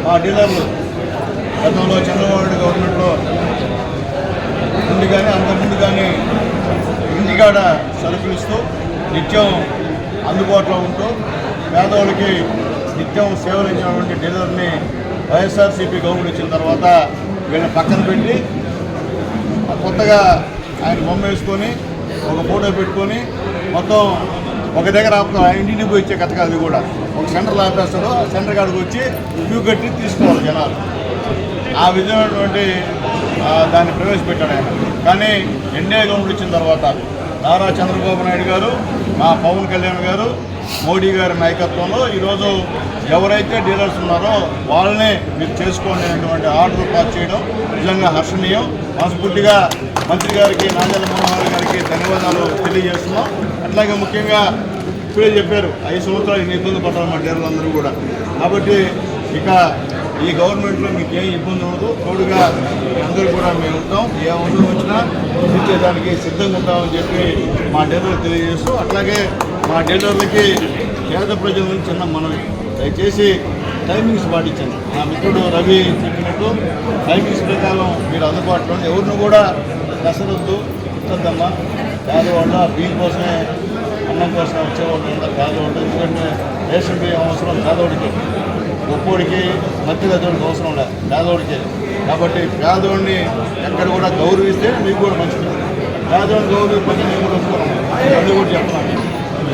మా డీలర్లు గతంలో చంద్రబాబు గవర్నమెంట్లో ముందు కానీ అంతకుముందు కానీ ఇంటికాడ సరుకులు ఇస్తూ నిత్యం అందుబాటులో ఉంటూ పేదవాళ్ళకి నిత్యం సేవలు ఇచ్చినటువంటి డీలర్ని వైఎస్ఆర్సీపీ గవర్నమెంట్ ఇచ్చిన తర్వాత వీళ్ళని పక్కన పెట్టి కొత్తగా ఆయన బొమ్మ వేసుకొని ఒక ఫోటో పెట్టుకొని మొత్తం ఒక దగ్గర ఆపుతారు. ఆయన ఇంటికి పోయి ఇచ్చే కథ కాదు కూడా. ఒక సెంటర్లో ఆపేస్తారు, ఆ సెంటర్ కాడికి వచ్చి క్యూ కట్టి తీసుకోవాలి జనాలు. ఆ విధమైనటువంటి దాన్ని ప్రవేశపెట్టాడు ఆయన. కానీ ఎన్డీఏ గవర్నమెంట్ ఇచ్చిన తర్వాత నారా చంద్రబాబు నాయుడు గారు, మా పవన్ కళ్యాణ్ గారు, మోడీ గారి నాయకత్వంలో ఈరోజు ఎవరైతే డీలర్స్ ఉన్నారో వాళ్ళనే మీరు చేసుకోండి అనేటువంటి ఆర్డర్ పాస్ చేయడం నిజంగా హర్షణీయం. మనస్ఫూర్తిగా మంత్రి గారికి, నాదెళ్ల మనోహర్ గారికి ధన్యవాదాలు తెలియజేస్తున్నాం. అట్లాగే ముఖ్యంగా ఇప్పుడే చెప్పారు 5 సంవత్సరాలు ఇబ్బంది పడ్డారు మా డీలర్లందరూ కూడా. కాబట్టి ఇక ఈ గవర్నమెంట్లో మీకు ఏం ఇబ్బంది ఉండదు. తోడుగా అందరూ కూడా మేము ఉంటాం. ఏ అవసరం వచ్చినా తీర్చేదానికి సిద్ధంగా ఉంటామని చెప్పి మా డీలర్లు తెలియజేస్తూ, అట్లాగే మా డీలర్లకి పేద ప్రజల నుంచి చిన్న మనవి, దయచేసి టైమింగ్స్ పాటించండి. నా మిత్రుడు రవి చెప్పినట్టు టైమింగ్స్ ప్రకారం మీరు అందుబాటులో ఎవరిని కూడా దసరద్దు ఇచ్చద్దమ్మా. పేదవాళ్ళ బియ్యం కోసమే, అన్నం కోసం వచ్చేవాళ్ళు పేదవాళ్ళు. ఎందుకంటే రేషన్ బియ్యం అవసరం పేదవాడికి, గొప్పోడికి, మధ్యగతోడికి అవసరం లేదు, పేదవాడికి. కాబట్టి పేదవాడిని ఎక్కడ కూడా గౌరవిస్తే మీకు కూడా మంచిది. పేదవాడిని గౌరవించకపోతే మేము కూడా వస్తున్నాం. అది కూడా చెప్తున్నాను.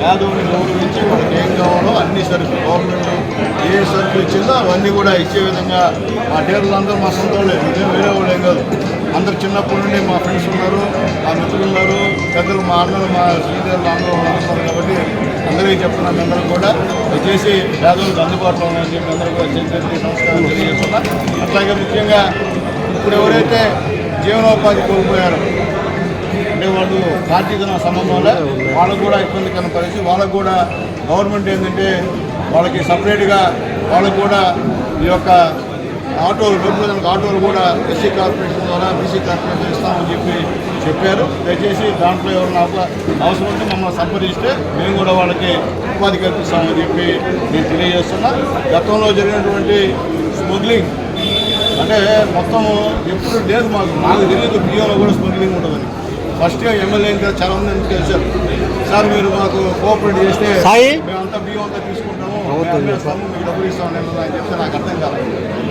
పేదవాడిని గౌరవించి వాళ్ళకి ఏం కావాలో అన్ని సరుకులు గవర్నమెంట్ ఏ సరుకులు ఇచ్చిందో అవన్నీ కూడా ఇచ్చే విధంగా మా డీలర్లు అందరూ మా సొంత వాళ్ళే, వేరే వాళ్ళు ఏం కాదు. అందరు చిన్నప్పటి నుండి మా ఫ్రెండ్స్ ఉన్నారు, మా మిత్రులు ఉన్నారు, పెద్దలు మా అన్నలు, మా శ్రీదేవులు అందరూ ఉన్నారు. కాబట్టి అందరికీ చెప్తున్నాను, అందరూ కూడా దయచేసి పేదవాళ్ళకి అందుబాటులో ఉన్నాయని చెప్పి అందరూ కూడా చేసి నమస్కారం తెలియజేస్తున్నా. అట్లాగే ముఖ్యంగా ఇప్పుడు ఎవరైతే జీవనోపాధి కోల్పోయారో, అంటే వాళ్ళు పార్టీతో సంబంధంలో వాళ్ళకు కూడా ఇబ్బందికర పరిస్థితి. వాళ్ళకు కూడా గవర్నమెంట్ ఏంటంటే వాళ్ళకి సపరేట్గా వాళ్ళకు కూడా ఈ యొక్క ఆటోలు, డబ్బులు ఆటోలు కూడా ఎస్సీ కార్పొరేషన్ ద్వారా బీసీ కార్పొరేషన్ ఇస్తామని చెప్పారు. దయచేసి దాంట్లో ఎవరైనా అవసరం ఉంటే మమ్మల్ని సంప్రదిస్తే మేము కూడా వాళ్ళకి ఉపాధి కల్పిస్తామని చెప్పి నేను తెలియజేస్తున్నా. గతంలో జరిగినటువంటి స్మగ్లింగ్ అంటే మొత్తం ఎప్పుడు లేదు, మాకు తెలియదు బియ్యంలో కూడా స్మగ్లింగ్ ఉంటుందని. ఫస్ట్ ఎమ్మెల్యే చాలా మంది తెలిసారు, సార్ మీరు మాకు కోఆపరేట్ చేస్తే మేమంతా బియ్యం అంతా తీసుకుంటాము, మీకు డబ్బులు ఇస్తామని అని చెప్తే నాకు అర్థం కాదు.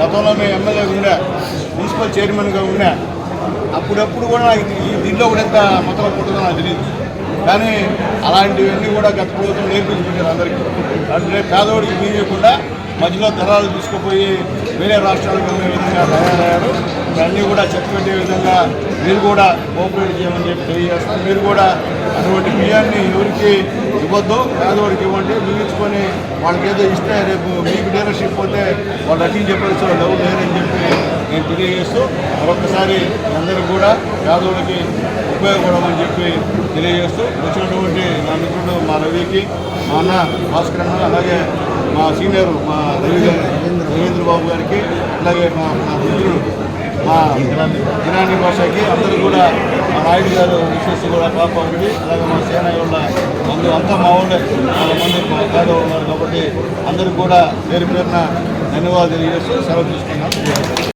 గతంలో మేము ఎమ్మెల్యేగా ఉండే, మున్సిపల్ చైర్మన్గా ఉండే, అప్పుడప్పుడు కూడా నాకు ఈ దీంట్లో కూడా ఎంత మొత్తం పుట్టిందో నాకు తెలియదు. కానీ అలాంటివన్నీ కూడా గత ప్రభుత్వం నేర్పించుకుంటారు అందరికీ. అంటే పేదవాడికి బియ్యకుండా మధ్యలో ధరలు తీసుకుపోయి వేరే రాష్ట్రాలకు వెళ్ళే విధంగా తయారయ్యారు. ఇవన్నీ కూడా చెప్పబెట్టే విధంగా మీరు కూడా కోఆపరేట్ చేయమని చెప్పి తెలియజేస్తాను. మీరు కూడా అటువంటి బియ్యాన్ని ఎవరికి ఇవ్వద్దు, పేదవాడికి ఇవ్వండి. మిగిల్చుకొని వాళ్ళకి ఏదో ఇస్తే రేపు మీకు డీలర్షిప్ పోతే వాళ్ళు రచించే పరిస్థితులు ఎవరు లేరని చెప్పి నేను తెలియజేస్తూ మరొకసారి అందరికీ కూడా పేదవాడికి ఉపయోగపడమని చెప్పి తెలియజేస్తూ, వచ్చినటువంటి నా మిత్రుడు మా రవికి, మా అన్న భాస్కర్ అన్న, అలాగే మా సీనియర్ మా రవీంద్ర బాబు గారికి, అలాగే మా మిత్రుడు మా గిరానీ భాషకి అందరూ కూడా, మా నాయుడు గారు విశేష కూడా పాప ఉంది, అలాగే మా సేనాయుళ్ళ మందు అంతా మా వాళ్ళే, చాలా మంది పేదవాళ్ళు ఉన్నారు. కాబట్టి అందరికీ కూడా పేరు పేరున ధన్యవాదాలు తెలియజేస్తూ సెలవు తీసుకున్నాను.